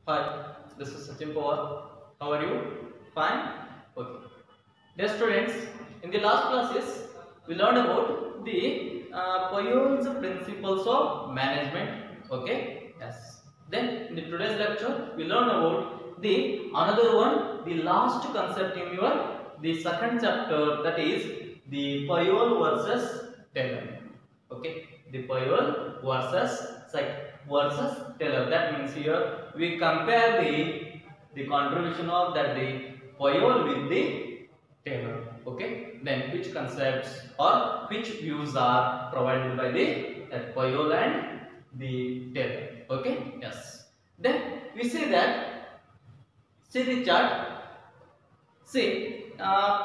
Hi, this is Pawar. How are you? Fine? Okay. Dear students, in the last classes, we learned about the Fayol's principles of management. Okay? Yes. Then in the today's lecture, we learn about the another one, the last concept in your the second chapter, that is the Fayol versus Taylor. Okay? The Fayol versus Taylor. That means here we compare the contribution of that the Fayol with the Taylor. Okay, then which concepts or which views are provided by the Fayol and the Taylor. Okay, yes. Then we see that, see the chart. See,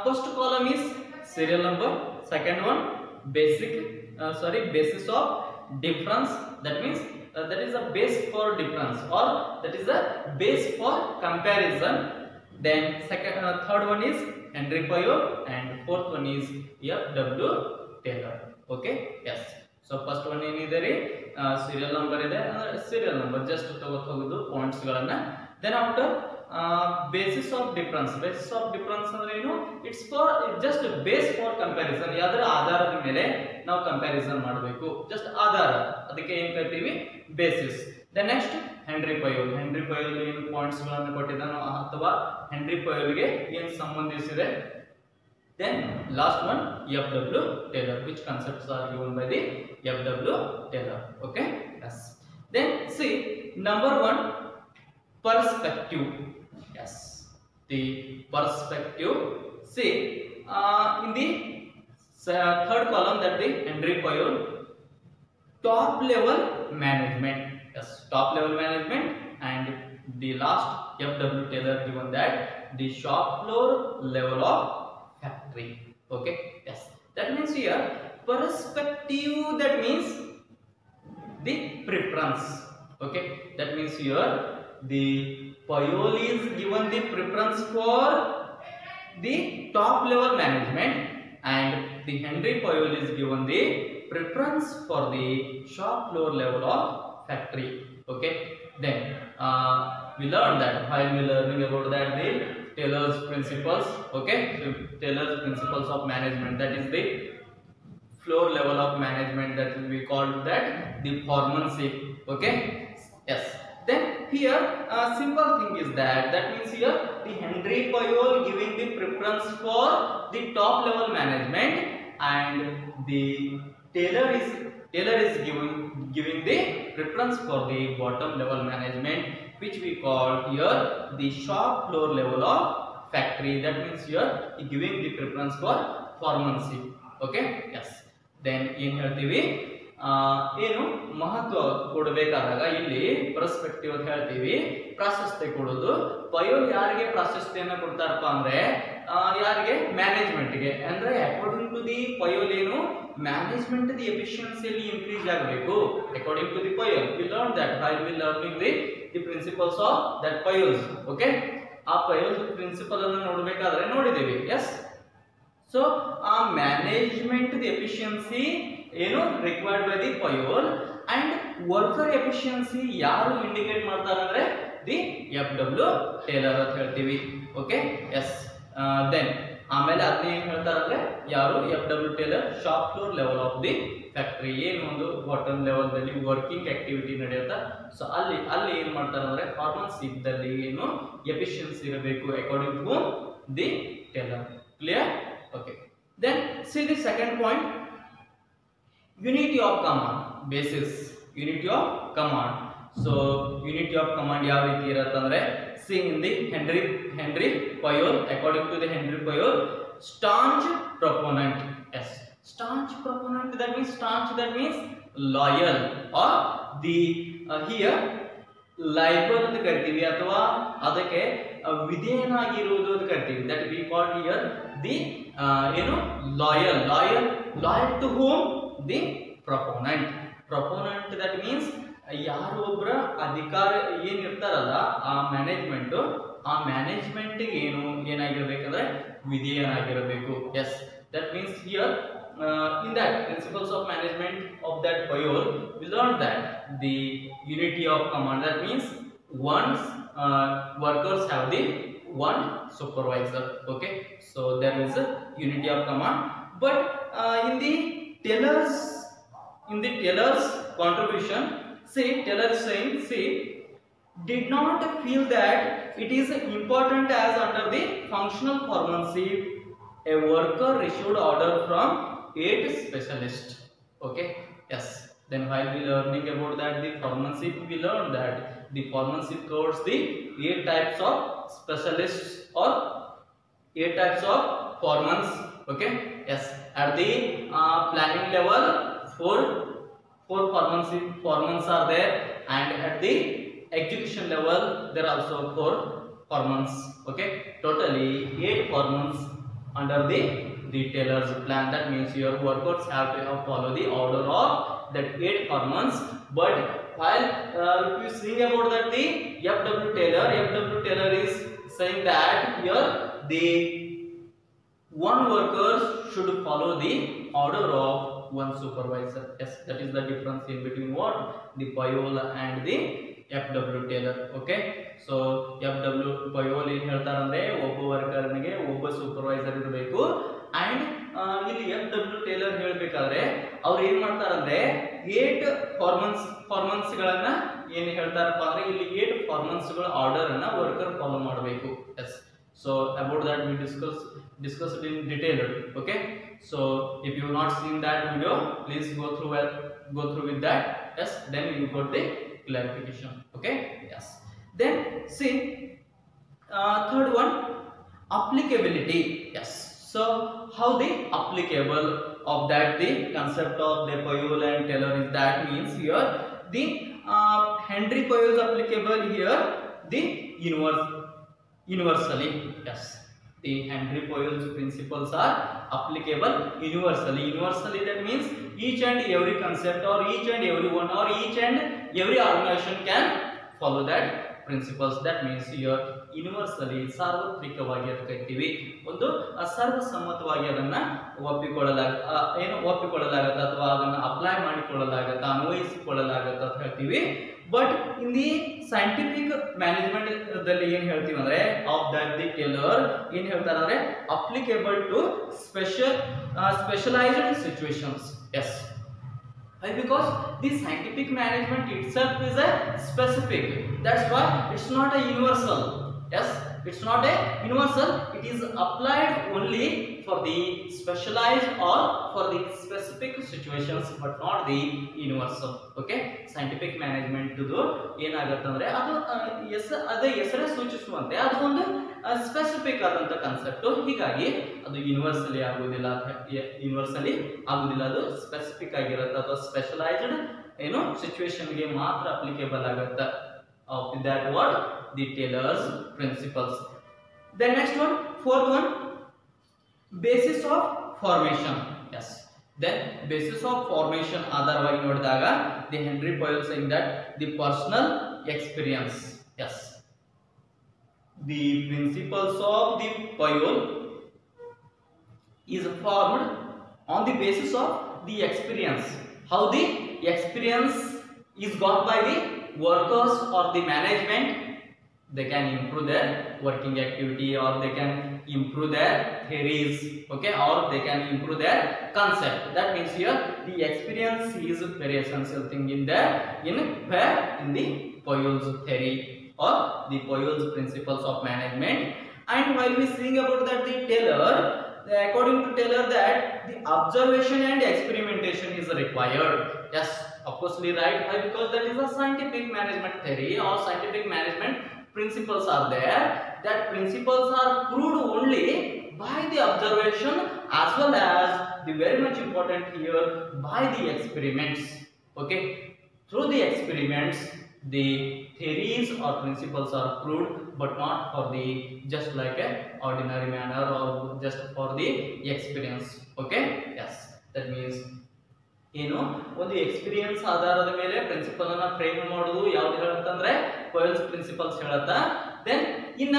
first column is serial number, second one basis of difference. That means that is a base for difference, or that is a base for comparison. Then third one is Henri Fayol, and fourth one is F.W. Taylor. Okay, yes. So first one ಏನಿದೆ serial number ಇದೆ, serial number just ತಗೋದು points ಗಳನ್ನ. Then after basis of difference ಅಂದ್ರೆ ಏನು, it's for just base for comparison. ಯಾವ್ದರ ಆಧಾರದ ಮೇಲೆ ನಾವು comparison ಮಾಡಬೇಕು, just ಆಧಾರ, ಅದಕ್ಕೆ ಏನು ಕರಿತೀವಿ basis. Then next Henri Fayol ಏನು ಪಾಯಿಂಟ್ಸ್ ಗಳನ್ನು ಕೊಟ್ಟಿದ್ದಾನೋ ಅಥವಾ Henri Fayol ಗೆ ಏನು ಸಂಬಂಧಿಸಿದೆ. Then last one F.W. Taylor, which concepts are given by the F.W. Taylor. Okay, yes. Then see number 1, perspective. Yes, the perspective. See in the third column, that the Henri Fayol top level management. Yes, top level management, and the last F.W. Taylor given that the shop floor level of factory. Okay, yes. That means here perspective, that means the preference. Okay, that means here the Fayol is given the preference for the top level management, and the Henri Fayol is given the preference for the shop floor level of factory. Okay, then we learned that while we learning about that the Taylor's principles. Okay, so Taylor's principles of management, that is the floor level of management, that we call that the Permanency. Okay, yes. Then here simple thing is that means here the Henri Fayol giving the preference for the top level management, and the Taylor is giving the preference for the bottom level management, which we call here the shop floor level of factory. That means here he giving the preference for Permanency. Okay, yes. Then ಏನು ಹೇಳ್ತೀವಿ, ಏನು ಮಹತ್ವ ಕೊಡಬೇಕಾದಾಗ ಇಲ್ಲಿ perspective ಅಂತ ಹೇಳ್ತೀವಿ, ಪ್ರಾಶಸ್ತ್ಯ ಕೊಡೋದು. ಫಯೋಲ್ ಯಾರಿಗೆ ಪ್ರಾಶಸ್ತ್ಯನ ಕೊಡ್ತಾರಪ್ಪ ಅಂದ್ರೆ ಯಾರಿಗೆ, ಮ್ಯಾನೇಜ್ಮೆಂಟ್ ಗೆ. ಅಂದ್ರೆ ಅಕಾರ್ಡಿಂಗ್ ಟು ದಿ ಫಯೋಲ್ ಏನು ಮ್ಯಾನೇಜ್ಮೆಂಟ್ ದಿ ಎಫಿಷಿಯನ್ಸಿಯಲ್ಲಿ ಇನ್ಕ್ರೀಸ್ ಆಗಬೇಕು. According to the Fayol we learn that while we learning the principles of that Fayol's. Okay, ಆ ಫಯೋಲ್ ಪ್ರಿನ್ಸಿಪಲ್ ಅನ್ನು ನೋಡಬೇಕಾದ್ರೆ ನೋಡಿದ್ದೇವೆ. ಎಸ್. ಸೊ ಆ ಮ್ಯಾನೇಜ್ಮೆಂಟ್ ದಿ ಎಫಿಷಿಯನ್ಸಿ ಏನು required by the Fayol, and worker efficiency ಯಾರು indicate ಮಾಡ್ತಾರೆ ಅಂದ್ರೆ the F.W. Taylor ಅಂತ ಹೇಳ್ತೀವಿ. Okay, S. ದೆನ್ ಆಮೇಲೆ ಅದನ್ನ ಏನ್ ಹೇಳ್ತಾರೆ ಅಂದ್ರೆ ಯಾರು, F.W. Taylor shop floor level of the factory. ಏನು ಒಂದು ಬಾಟಮ್ ಲೆವೆಲ್ ದಲ್ಲಿ ವರ್ಕಿಂಗ್ ಆಕ್ಟಿವಿಟಿ ನಡೆಯುತ್ತಾ, ಸೊ ಅಲ್ಲಿ ಏನ್ ಮಾಡ್ತಾರೆ ಅಂದ್ರೆ ಪರ್ಫಾರ್ಮೆನ್ಸ್ ಇದ್ದಲ್ಲಿ ಏನು ಎಫಿಷಿಯನ್ಸಿ ಇರಬೇಕು according to the Taylor. Clear? Okay. Then see the second point, unity of command basis. Unity of command. So unity of command ಯಾವ ರೀತಿ ಇರುತ್ತೆ ಅಂದ್ರೆ, see in the Henri Fayol, according to the Henri Fayol, staunch proponent. Yes, staunch proponent, that means loyal, or the here liable ಅಂತ ಕರಿತೀವಿ, ಅಥವಾ ಅದಕ್ಕೆ ವಿಧೇಯನಾಗಿರುವುದು ಅಂತ ಕರಿತೀವಿ. That we call here the ಏನು loyal to whom, the proponent. That means ಯಾರು ಒಬ್ಬರ ಅಧಿಕಾರ ಏನಿರ್ತಾರಲ್ಲ ಆ ಮ್ಯಾನೇಜ್ಮೆಂಟ್ ಏನಾಗಿರ್ಬೇಕಂದ್ರೆ ವಿಧೇಯನಾಗಿರಬೇಕು. Yes, that means here in that principles of management of that Fayol, we learned that the unity of command, that means workers have the one supervisor. Okay, so there is a unity of command. But in the tailor's contribution, see, tailor is saying, see, did not feel that it is important as under the functional permanency a worker received order from 8 specialists. Okay, yes. Then while we learning about that the permanency, we learned that the permanency covers the 8 types of specialists or 8 types of foremen. Okay, yes. At the planning level, four foremen are there, and at the execution level there are also 4 foremen. Okay, totally 8 foremen under the tailor's plan. That means your workers have to follow the order of that 8 foremen. But while if you think about that the FW Taylor is saying that here the one worker should follow the order of one supervisor. Yes, that is the difference in between what the Fayol and the FW Taylor. Okay, so FW Fayol ಏನು ಹೇಳ್ತಾರೆ ಅಂದ್ರೆ ಒಬ್ಬ ವರ್ಕರ್ನಿಗೆ ಒಬ್ಬ supervisor ಇರಬೇಕು, and ಇಲ್ಲಿ FW Taylor ಹೇಳಬೇಕಾದ್ರೆ ಅವ್ರು ಏನು ಮಾಡ್ತಾರೆ ಅಂದ್ರೆ 8 ಫಾರ್ಮನ್ಸ್ ಗಳನ್ನ ಏನು ಹೇಳ್ತಾರಪ್ಪ ಅಂದ್ರೆ ಇಲ್ಲಿ 8 ಫಾರ್ಮನ್ಸ್ ಗಳ ಆರ್ಡರ್ ಅನ್ನ ವರ್ಕರ್ ಫಾಲೋ ಮಾಡಬೇಕು. Yes, so about that we discussed in detail. Okay, so if you have not seen that video, please go through with that. Yes, then you got the clarification. Okay, yes. Then see, third one, applicability. Yes, so how the applicable of that the concept of the Fayol and Taylor is, that means here the Henri Fayol is applicable here the universally. Yes, the Henri Fayol's principles are applicable universally. That means each and every concept or each and every one or each and every organization can follow that principles. That means here universally ಸಾರ್ವತ್ರಿಕವಾಗಿ ಅದಕ್ಕಿವಿ ಒಂದು ಸರ್ವಸಮ್ಮತವಾಗಿ ಅದನ್ನ ಒಪ್ಪಿಕೊಳ್ಳಲಾಗತ್ತೆ ಅಥವಾ ಅದನ್ನ apply ಮಾಡಿಕೊಳ್ಳಲಾಗತ್ತೆ, ಅನ್ವಯಿಸಿಕೊಳ್ಳಲಾಗತ್ತೆ ಅಂತ ಹೇಳ್ತೀವಿ. But in the scientific management ದಲ್ಲಿ ಏನ್ ಹೇಳ್ತೀವಿ ಅಂದ್ರೆ ಆಫ್ ದಟ್ ದಿ ಟೇಲರ್ ಏನ್ ಹೇಳ್ತಾರೆ ಅಂದ್ರೆ applicable to specialised situations. Yes, why? Because the scientific management itself is a specific, that's why it's not a universal. Yes, it's not a universal, it is applied only for the specialized or for the specific situations, but not the universal. Okay, scientific management ಇದು ಏನಾಗುತ್ತಂದ್ರೆ ಅದು ಅದೇ ಹೆಸರೇ ಸೂಚಿಸುವಂತೆ ಅದು ಒಂದು specific ಆದಂತ concept, ಹೀಗಾಗಿ ಅದು ಯೂನಿವರ್ಸಲಿ ಆಗುವುದಿಲ್ಲ, ಅದು ಸ್ಪೆಸಿಫಿಕ್ ಆಗಿರುತ್ತೆ ಅಥವಾ ಸ್ಪೆಷಲೈಸ್ಡ್ ಏನು ಸಿಚುವೇಶನ್ ಗೆ ಮಾತ್ರ ಅಪ್ಲಿಕೇಬಲ್ ಆಗುತ್ತೆ. Of that word, the Taylor's principles. The next one, fourth one, basis of formation. Yes, then basis of formation otherwise nodidaga the Henri Fayol saying that the personal experience. Yes, the principles of the Fayol is formed on the basis of the experience. How the experience is got by the workers or the management, they can improve their working activity or they can improve their theories. Okay, or they can improve their concept. That means here the experience is very essential thing in the Fayol's theory or the Fayol's principles of management. And while we sing about that the Taylor, according to Taylor, that the observation and experimentation is required. Yes, of course right. Why? Because that is a scientific management theory or scientific management principles are there. That principles are proved only by the observation as well as the very much important here by the experiments. Okay, through the experiments the theories or principles are proved, but not for the just like a ordinary manner or just for the experience. Okay, yes, that means ಏನು ಒಂದು experience ಆಧಾರದ ಮೇಲೆ principal ಅನ್ನ frame ಮಾಡೋದು ಯಾವ್ದು ಹೇಳುತ್ತಂದ್ರೆ ಫಾಯಲ್ಸ್ principles ಹೇಳುತ್ತಾ. Then ಇನ್ನ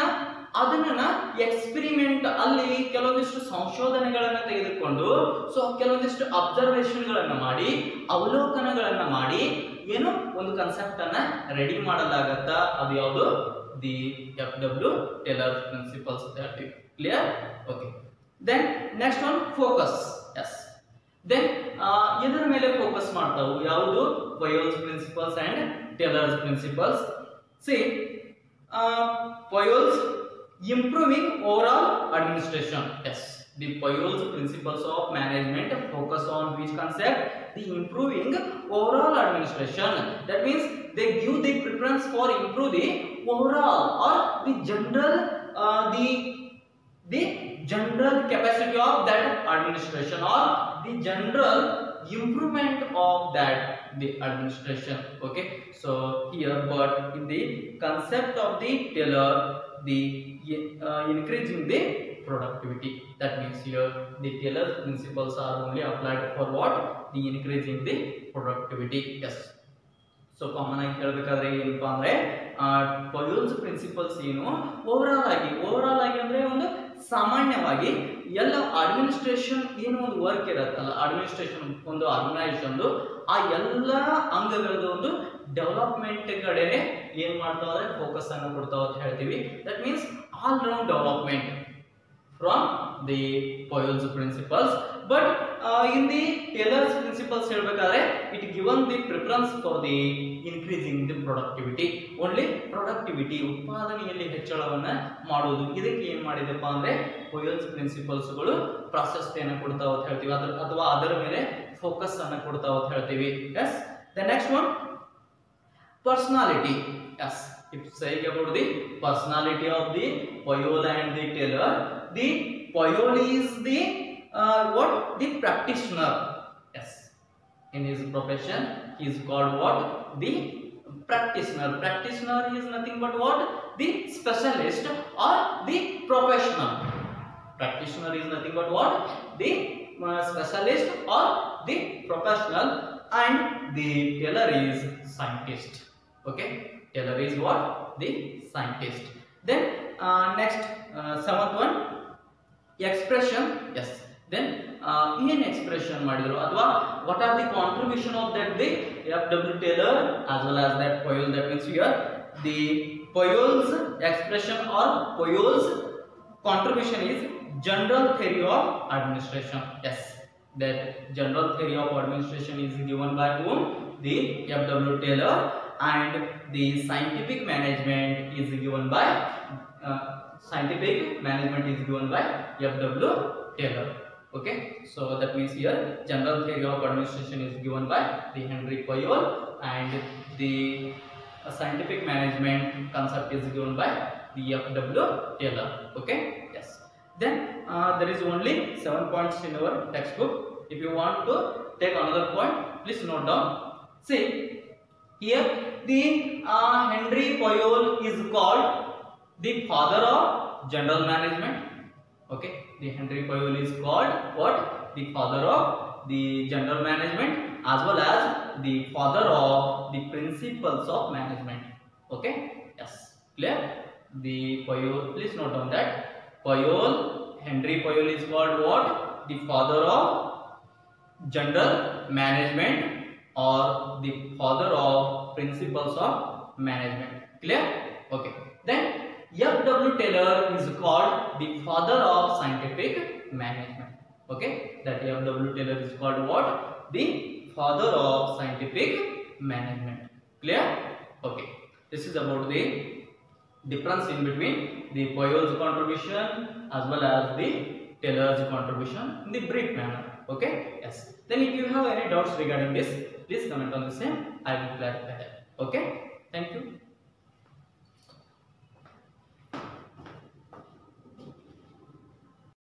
ಅದನ್ನ ಎಕ್ಸ್ಪೆರಿಮೆಂಟ್ ಅಲ್ಲಿ ಕೆಲವೊಂದಿಷ್ಟು ಸಂಶೋಧನೆಗಳನ್ನ ತೆಗೆದುಕೊಂಡು ಸೊ ಕೆಲವೊಂದಿಷ್ಟು ಅಬ್ಸರ್ವೇಷನ್ ಗಳನ್ನ ಮಾಡಿ ಅವಲೋಕನಗಳನ್ನ ಮಾಡಿ ಏನು ಒಂದು ಕಾನ್ಸೆಪ್ಟ್ ಅನ್ನ ರೆಡಿ ಮಾಡಲಾಗತ್ತಾ, ಅದು ಯಾವುದು the FW Taylor's principles. That is clear? Okay. Then next one, focus. Yes. Then ಇದರ ಮೇಲೆ ಫೋಕಸ್ ಮಾಡ್ತಾವು ಯಾವುದು Fayol's principles and Taylor's principles. See, Fayol's improving overall administration. Yes, the Fayol's principles of management focus on which concept? The improving overall administration. That means they give the preference for improve the overall or the general the general capacity of that administration or the general improvement of that the administration. Okay, so here, but in the concept of the Taylor, the increasing the productivity. That means here the Taylor's principles are only applied for what? The increasing the productivity. Yes. So common ಆಗಿ ಹೇಳಬೇಕಾದ್ರೆ ಏನಪ್ಪಾ ಅಂದ್ರೆ Fayol's principles ಏನು overall ಆಗಿ ಅಂದ್ರೆ ಒಂದು ಸಾಮಾನ್ಯವಾಗಿ ಎಲ್ಲ ಅಡ್ಮಿನಿಸ್ಟ್ರೇಷನ್ ಏನು ಒಂದು ವರ್ಕ್ ಇರುತ್ತಲ್ಲ, ಅಡ್ಮಿನಿಸ್ಟ್ರೇಷನ್ ಒಂದು ಆರ್ಗನೈಸೇಷನ್ ಆ ಎಲ್ಲ ಅಂಗಗಳದ್ದು ಒಂದು ಡೆವಲಪ್ಮೆಂಟ್ ಕಡೆನೆ ಏನ್ ಮಾಡ್ತಾವ ಅಂದ್ರೆ ಫೋಕಸ್ ಅನ್ನು ಕೊಡ್ತಾವ ಅಂತ ಹೇಳ್ತೀವಿ. That means all round development from the Fayol's principles. But in the Taylor's principles ಹೇಳ್ಬೇಕಾದ್ರೆ it given the preference for the increasing the productivity. Only productivity, ಉತ್ಪಾದನೆಯಲ್ಲಿ ಹೆಚ್ಚಳವನ್ನ ಮಾಡೋದು. ಇದಕ್ಕೆ ಏನ್ ಮಾಡಿದಪ್ಪ ಅಂದ್ರೆ Fayol's principles ಗಳು ಪ್ರಾಶಸ್ತ್ಯವನ್ನು ಕೊಡ್ತಾವ ಅಂತ ಹೇಳ್ತೀವಿ, ಅಥವಾ ಅದರ ಮೇಲೆ ಫೋಕಸ್ ಅನ್ನು ಕೊಡ್ತಾವ ಅಂತ ಹೇಳ್ತೀವಿ. Yes. The next one, personality. Yes. If saying about the personality of the Fayol and the Taylor, the Fayol is the what? The practitioner. Yes. In his profession, he is called what? The practitioner. Practitioner is nothing but what? The specialist or the professional. Practitioner is nothing but what? The specialist or the professional, and the Taylor is scientist. Okay. Taylor is what? The scientist. Then next, seventh one, expression. Yes. Then in expression ಮಾಡಿದ್ರು ಅಥವಾ what are the contribution of that the FW Taylor as well as that Fayol. That means here the Fayol's expression or Fayol's contribution is general theory of administration. Yes, that general theory of administration is given by whom? The FW Taylor. And the scientific management is given by FW Taylor. Okay, so that means here general theory of administration is given by the Henri Fayol, and the scientific management concept is given by the FW Taylor. Okay, yes. Then there is only 7 points in our textbook. If you want to take another point, please note down. See, here the Henri Fayol is called the father of general management. Okay, the Henri Fayol is called what? The father of the general management as well as the father of the principles of management. Okay, yes, clear? The Fayol, please note down that Fayol, Henri Fayol is called what? The father of general management or the father of principles of management. Clear? Okay. Then FW Taylor is called the father of scientific management. Okay, that FW Taylor is called what? The father of scientific management. Clear? Okay, this is about the difference in between the Fayol's contribution as well as the Taylor's contribution in the brief manner. Okay, yes. Then if you have any doubts regarding this, please comment on the same. I will clarify that. Okay, thank you.